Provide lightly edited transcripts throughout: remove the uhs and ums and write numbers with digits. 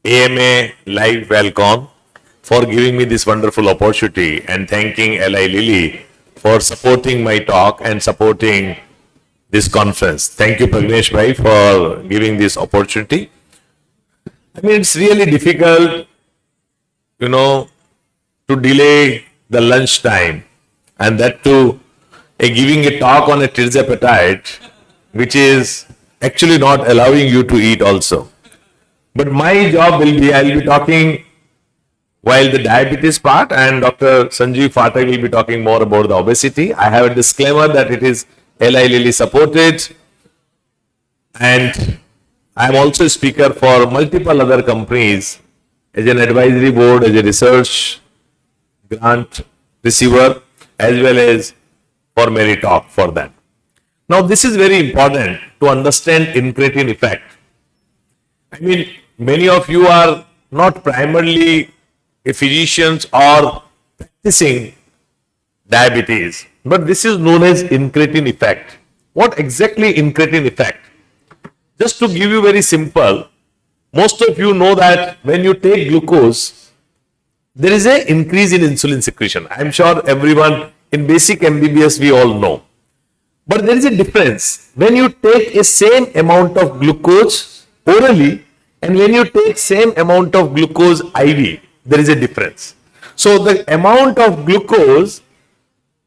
AMA LIVEWELLCON for giving me this wonderful opportunity and thanking Eli Lilly for supporting my talk and supporting this conference. Thank you, Pragnesh Bhai, for giving this opportunity. I mean, it's really difficult, to delay the lunch time and that too giving a talk on a tirzepatide, which is actually not allowing you to eat also. But my job will be, I'll be talking while the diabetes part and Dr. Sanjeev Phatak will be talking more about the obesity. I have a disclaimer that it is Eli Lilly supported and I am also a speaker for multiple other companies as an advisory board, as a research grant receiver, as well as for many talk for that. Now, this is very important to understand incretin effect. I mean, many of you are not primarily physicians or practicing diabetes, but this is known as incretin effect. What exactly incretin effect? Just to give you very simple, most of you know that when you take glucose, there is an increase in insulin secretion. I'm sure everyone in basic MBBS we all know. But there is a difference. When you take a same amount of glucose orally and when you take same amount of glucose IV, there is a difference. So the amount of glucose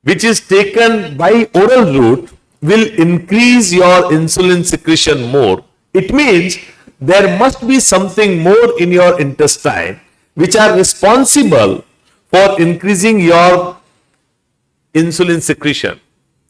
which is taken by oral route will increase your insulin secretion more. It means there must be something more in your intestine which are responsible for increasing your insulin secretion.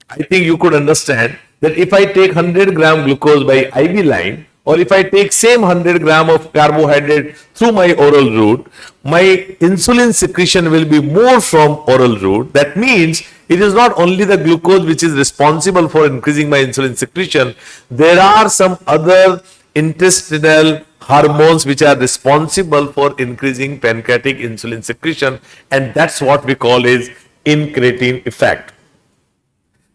I think you could understand that if I take 100 gram glucose by IV line or if I take same 100 gram of carbohydrate through my oral route, my insulin secretion will be more from oral route. That means it is not only the glucose which is responsible for increasing my insulin secretion. There are some other intestinal hormones which are responsible for increasing pancreatic insulin secretion, and that's what we call is incretin effect.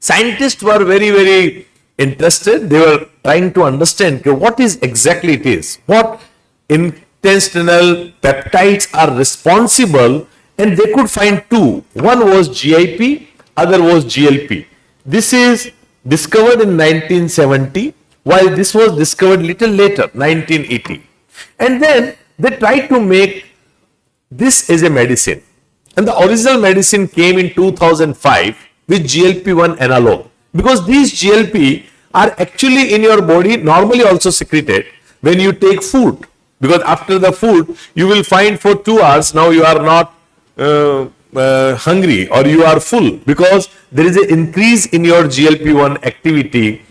Scientists were very interested. They were trying to understand what is exactly it is, what intestinal peptides are responsible, and they could find two. One was GIP, other was GLP. This is discovered in 1970, while this was discovered little later, 1980. And then they tried to make this as a medicine. And the original medicine came in 2005 with GLP-1 analog. Because these GLP are actually in your body normally also secreted when you take food. Because after the food, you will find for 2 hours now you are not hungry or you are full because there is an increase in your GLP-1 activity,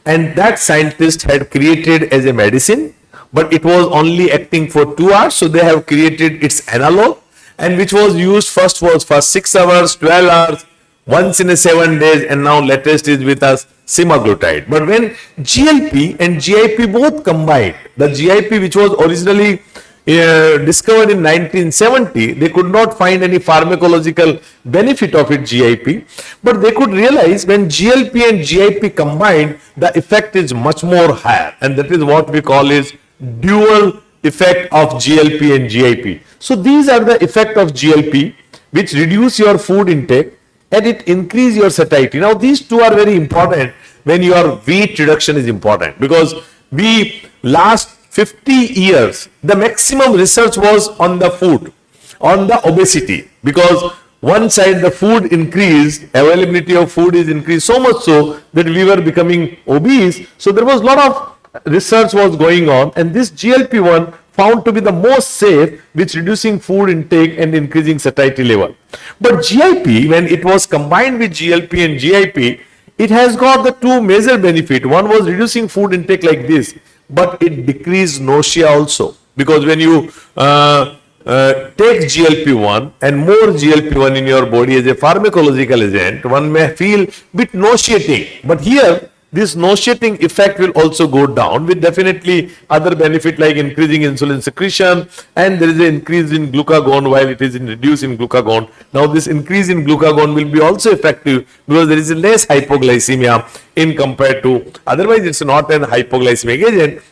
and that scientist had created as a medicine, but it was only acting for 2 hours, so they have created its analog, and which was used first was for 6 hours, 12 hours, once in a 7 days, and now latest is with us semaglutide. But when GLP and GIP both combined, the GIP which was originally discovered in 1970, they could not find any pharmacological benefit of it, GIP, but they could realize when GLP and GIP combined, the effect is much more higher, and that is what we call is dual effect of GLP and GIP. So these are the effect of GLP, which reduce your food intake and it increase your satiety. Now these two are very important when your weight reduction is important, because we last 50 years, the maximum research was on the food, on the obesity, because one side the food increased, availability of food is increased so much so that we were becoming obese. So there was a lot of research was going on, and this GLP-1 found to be the most safe with reducing food intake and increasing satiety level. But GIP, when it was combined with GLP and GIP, it has got the two major benefit. One was reducing food intake like this, but it decreased nausea also, because when you take GLP-1 and more GLP-1 in your body as a pharmacological agent, one may feel bit nauseating, but here this nauseating effect will also go down with definitely other benefit like increasing insulin secretion, and there is an increase in glucagon while it is reduced in glucagon. Now this increase in glucagon will be also effective because there is less hypoglycemia in compared to, otherwise it's not an hypoglycemic agent.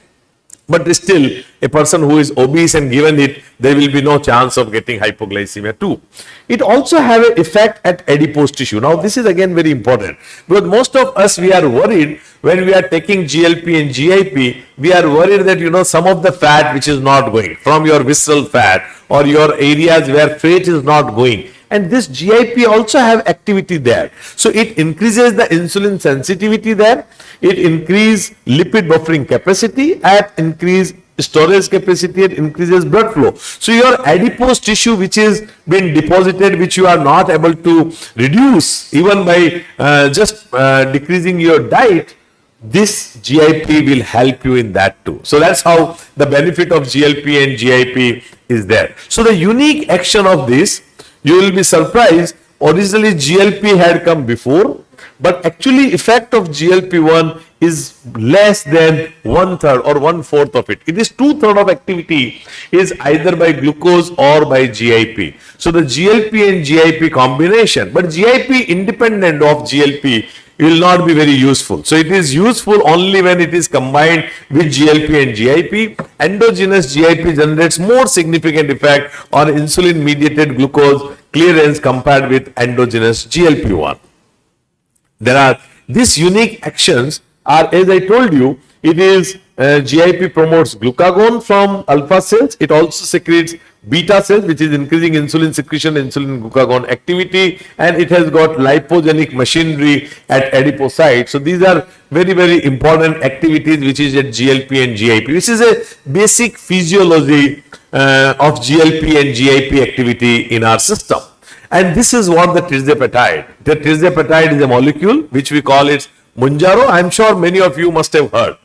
But still, a person who is obese and given it, there will be no chance of getting hypoglycemia too. It also have an effect at adipose tissue. Now, this is again very important, because most of us, we are worried when we are taking GLP and GIP, we are worried that, some of the fat which is not going from your visceral fat or your areas where fat is not going. And this GIP also have activity there. So it increases the insulin sensitivity there. It increases lipid buffering capacity and increase storage capacity. It increases blood flow. So your adipose tissue which is been deposited, which you are not able to reduce even by just decreasing your diet, this GIP will help you in that too. So that's how the benefit of GLP and GIP is there. So the unique action of this, you will be surprised, originally GLP had come before, but actually effect of GLP-1 is less than 1/3 or 1/4 of it. It is 2/3 of activity is either by glucose or by GIP. So the GLP and GIP combination, but GIP independent of GLP will not be very useful. So it is useful only when it is combined with GLP and GIP. Endogenous GIP generates more significant effect on insulin mediated glucose clearance compared with endogenous GLP-1. There are these unique actions are, as I told you, it is GIP promotes glucagon from alpha cells. It also secretes beta cells, which is increasing insulin secretion, insulin glucagon activity, and it has got lipogenic machinery at adipocytes. So these are very, very important activities which is at GLP and GIP, which is a basic physiology of GLP and GIP activity in our system. And this is what the tirzepatide. The tirzepatide is a molecule which we call it Mounjaro. I am sure many of you must have heard.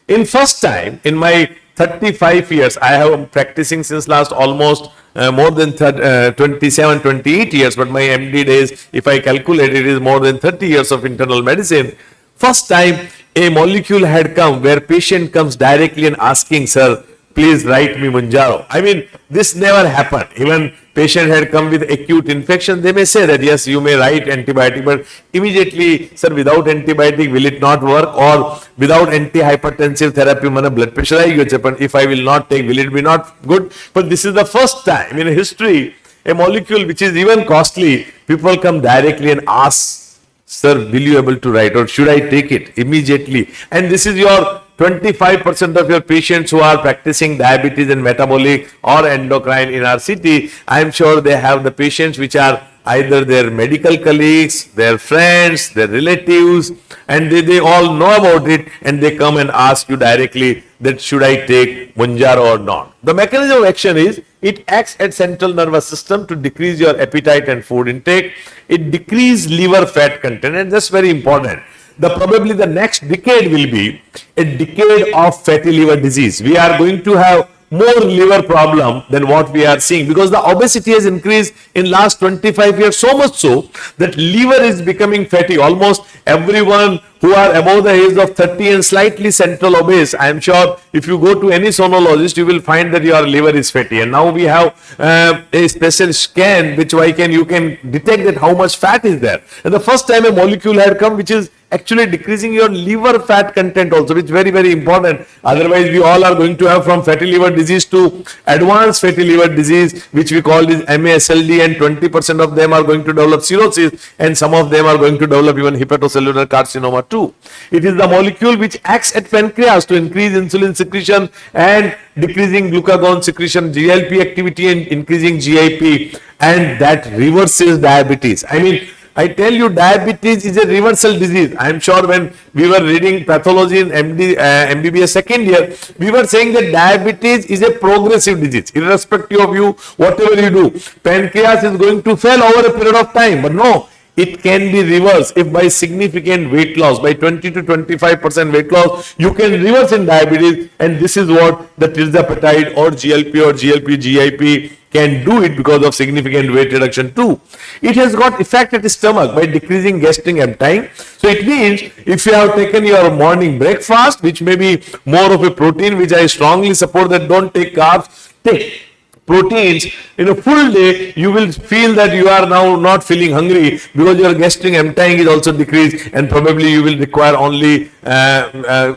In first time in my 35 years, I have practicing since last almost more than 27, 28 years, but my MD days, if I calculate, it is more than 30 years of internal medicine. First time a molecule had come where patient comes directly and asking, sir, please write me Mounjaro. I mean, this never happened. Even patient had come with acute infection, they may say that yes, you may write antibiotic, but immediately, sir, without antibiotic, will it not work? Or without antihypertensive therapy, mana blood pressure if I will not take, will it be not good? But this is the first time in history, a molecule which is even costly, people come directly and ask, sir, will you able to write, or should I take it immediately? And this is your 25% of your patients who are practicing diabetes and metabolic or endocrine in our city. I am sure they have the patients which are either their medical colleagues, their friends, their relatives, and they all know about it, and they come and ask you directly that should I take Mounjaro or not. The mechanism of action is it acts at central nervous system to decrease your appetite and food intake. It decreases liver fat content, and that's very important. Probably the next decade will be a decade of fatty liver disease. We are going to have more liver problem than what we are seeing, because the obesity has increased in last 25 years, so much so that liver is becoming fatty. Almost everyone who are above the age of 30 and slightly central obese, I am sure if you go to any sonologist, you will find that your liver is fatty. And now we have a special scan which you can detect that how much fat is there. And the first time a molecule had come which is actually decreasing your liver fat content also, which is very, very important. Otherwise, we all are going to have from fatty liver disease to advanced fatty liver disease, which we call this MASLD, and 20% of them are going to develop cirrhosis, and some of them are going to develop even hepatocellular carcinoma too. It is the molecule which acts at pancreas to increase insulin secretion and decreasing glucagon secretion, GLP activity, and increasing GIP, and that reverses diabetes. I mean, I tell you, diabetes is a reversal disease. I am sure when we were reading pathology in MBBS second year, we were saying that diabetes is a progressive disease. Irrespective of you, whatever you do, pancreas is going to fail over a period of time. But no, it can be reversed if by significant weight loss, by 20 to 25% weight loss, you can reverse in diabetes. And this is what the tirzepatide or GLP or GLP-GIP can do it, because of significant weight reduction too. It has got effect at the stomach by decreasing gastric emptying. So it means if you have taken your morning breakfast, which may be more of a protein, which I strongly support that don't take carbs, take proteins in a full day, you will feel that you are now not feeling hungry because your gastric emptying is also decreased, and probably you will require only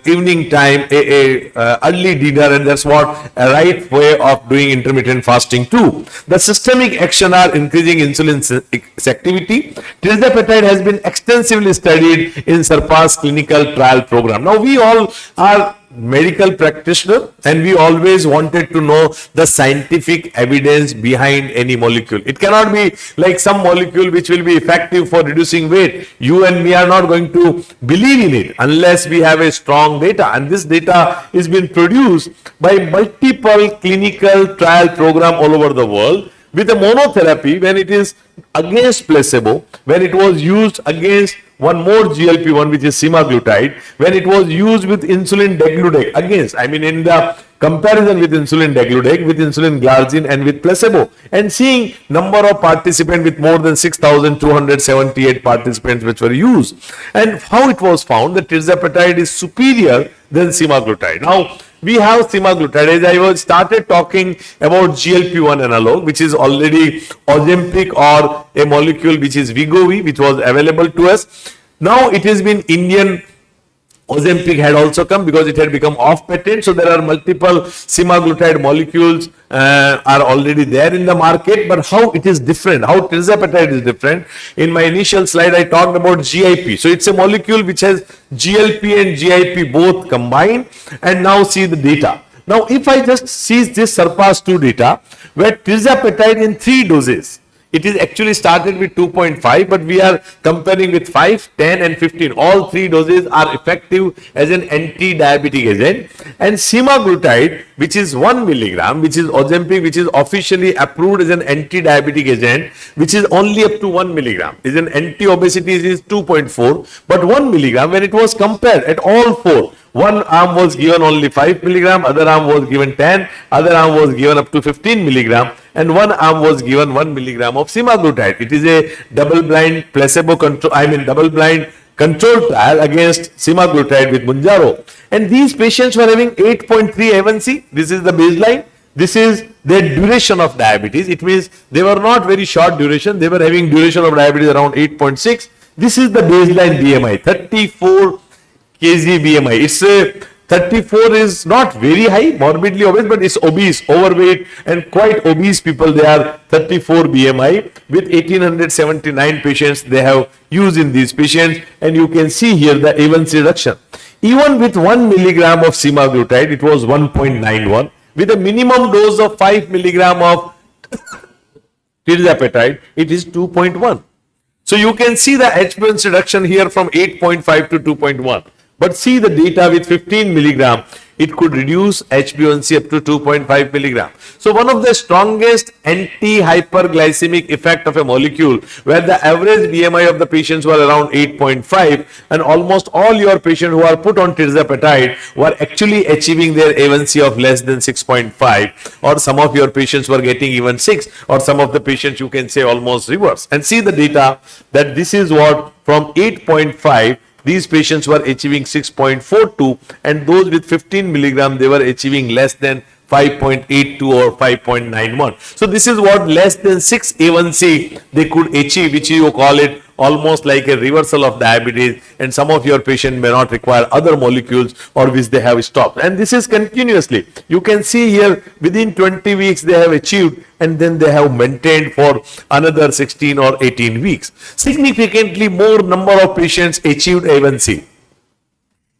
evening time a early dinner, and that's what a right way of doing intermittent fasting too. The systemic action are increasing insulin activity. Tirzepatide has been extensively studied in SURPASS clinical trial program. Now we all are medical practitioner and we always wanted to know the scientific evidence behind any molecule. It cannot be like some molecule which will be effective for reducing weight. You and me are not going to believe in it unless we have a strong data, and this data is being produced by multiple clinical trial program all over the world. With a monotherapy, when it is against placebo, when it was used against one more GLP-1 which is semaglutide, when it was used with insulin degludec against, I mean in the comparison with insulin degludec, with insulin glargine and with placebo, and seeing number of participants with more than 6,278 participants which were used, and how it was found that tirzepatide is superior than semaglutide. Now we have semaglutide. As I was started talking about GLP-1 analog, which is already Ozempic or a molecule which is Wegovy, which was available to us. Now it has been Indian Ozempic had also come because it had become off patent. So there are multiple semaglutide molecules are already there in the market. But how it is different, how tirzepatide is different. In my initial slide, I talked about GIP. So it's a molecule which has GLP and GIP both combined. And now see the data. Now if I just see this SURPASS 2 data, where tirzepatide in 3 doses, it is actually started with 2.5, but we are comparing with 5, 10 and 15. All 3 doses are effective as an anti-diabetic agent. And semaglutide, which is 1 milligram, which is Ozempic, which is officially approved as an anti-diabetic agent, which is only up to 1 milligram. Is an anti-obesity is 2.4, but 1 milligram, when it was compared at all 4, one arm was given only 5 milligram, other arm was given 10, other arm was given up to 15 milligram, and one arm was given 1 milligram of semaglutide. It is a double-blind placebo control, double-blind control trial against semaglutide with Mounjaro. And these patients were having 8.3 A1C. This is the baseline. This is their duration of diabetes. It means they were not very short duration. They were having duration of diabetes around 8.6. This is the baseline BMI, 34 kg BMI. It's a 34 is not very high, morbidly obese, but it's obese, overweight, and quite obese people. They are 34 BMI with 1879 patients they have used in these patients, and you can see here the A1C reduction. Even with 1 milligram of semaglutide, it was 1.91. With a minimum dose of 5 milligram of tirzepatide, it is 2.1. So you can see the HbA1C reduction here from 8.5 to 2.1. But see the data with 15 milligram, it could reduce HbA1C up to 2.5 milligram. So one of the strongest anti-hyperglycemic effect of a molecule, where the average BMI of the patients were around 8.5, and almost all your patients who are put on tirzepatide were actually achieving their A1C of less than 6.5, or some of your patients were getting even 6, or some of the patients you can say almost reverse. And see the data that this is what from 8.5, these patients were achieving 6.42, and those with 15 milligram, they were achieving less than 5.82 or 5.91. So this is what less than 6 A1C they could achieve, which you call it almost like a reversal of diabetes, and some of your patients may not require other molecules or which they have stopped. And this is continuously. You can see here within 20 weeks they have achieved, and then they have maintained for another 16 or 18 weeks. Significantly more number of patients achieved A1C.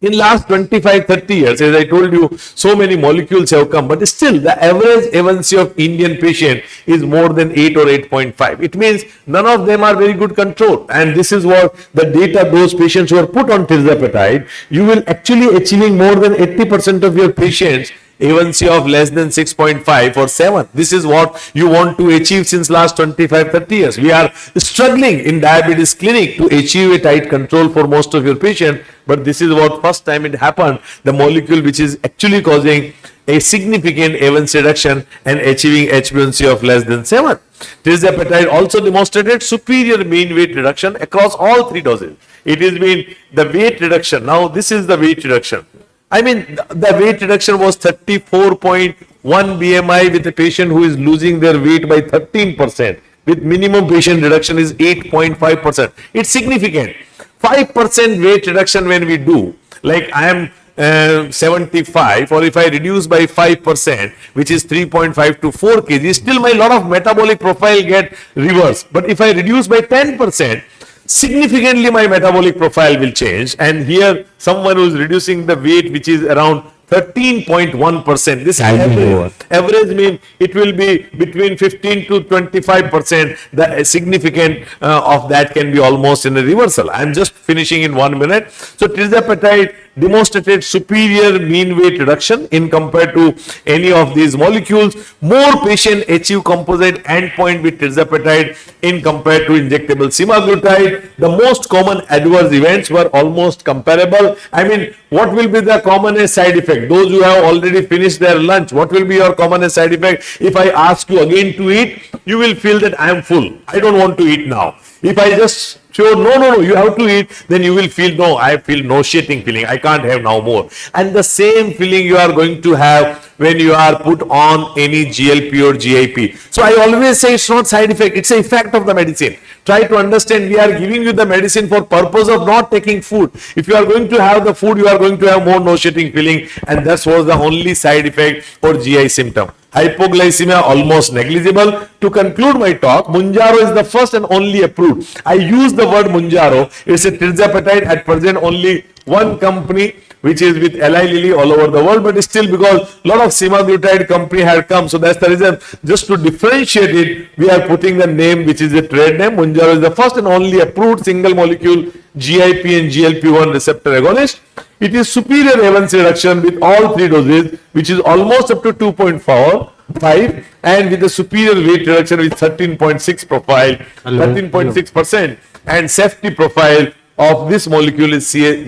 In last 25-30 years, as I told you, so many molecules have come, but still the average A1C of Indian patient is more than 8 or 8.5. It means none of them are very good control. And this is what the data, those patients who are put on tirzepatide, you will actually achieving more than 80% of your patients A1C of less than 6.5 or 7. This is what you want to achieve since last 25-30 years. We are struggling in diabetes clinic to achieve a tight control for most of your patients, but this is what first time it happened, the molecule which is actually causing a significant A1C reduction and achieving HbA1C of less than 7. Tirzepatide also demonstrated superior mean weight reduction across all 3 doses. It has been the weight reduction. Now this is the weight reduction. I mean, the weight reduction was 34.1 1 BMI with a patient who is losing their weight by 13%, with minimum patient reduction is 8.5%. It's significant. 5% weight reduction when we do, like I am 75, or if I reduce by 5%, which is 3.5 to 4 kg, still my lot of metabolic profile get reversed. But if I reduce by 10%, significantly my metabolic profile will change. And here someone who is reducing the weight which is around 13.1%. This average mean it will be between 15 to 25%. The significant of that can be almost in a reversal. I am just finishing in 1 minute. So tirzepatide demonstrated superior mean weight reduction in compared to any of these molecules. More patient achieve composite endpoint with tirzepatide in compared to injectable semaglutide. The most common adverse events were almost comparable. I mean, what will be the commonest side effect? Those who have already finished their lunch, what will be your commonest side effect? If I ask you again to eat, you will feel that I am full. I don't want to eat now. If I just show, no, you have to eat, then you will feel, no, I feel nauseating feeling. I can't have now more. And the same feeling you are going to have when you are put on any GLP or GIP. So I always say it's not side effect, it's an effect of the medicine. Try to understand, we are giving you the medicine for purpose of not taking food. If you are going to have the food, you are going to have more nauseating feeling, and that was the only side effect or GI symptom. Hypoglycemia almost negligible. To conclude my talk, Mounjaro is the first and only approved. I use the word Mounjaro. It's a tirzepatide. At present, only one company which is with Eli Lilly all over the world, but still because a lot of semaglutide company had come, so that's the reason. Just to differentiate it, we are putting the name which is a trade name. Mounjaro is the first and only approved single molecule GIP and GLP-1 receptor agonist. It is superior A1C reduction with all three doses, which is almost up to 2.5, and with a superior weight reduction with 13.6 profile, 13.6%, and safety profile of this molecule is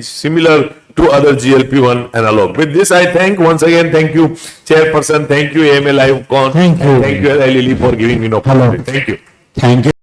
similar to other GLP-1 analog. With this, I thank once again, thank you, Chairperson, thank you, AMA LIVEWELLCON, Thank you. Thank you, Eli Lilly, for giving me an opportunity. Thank you. Thank you.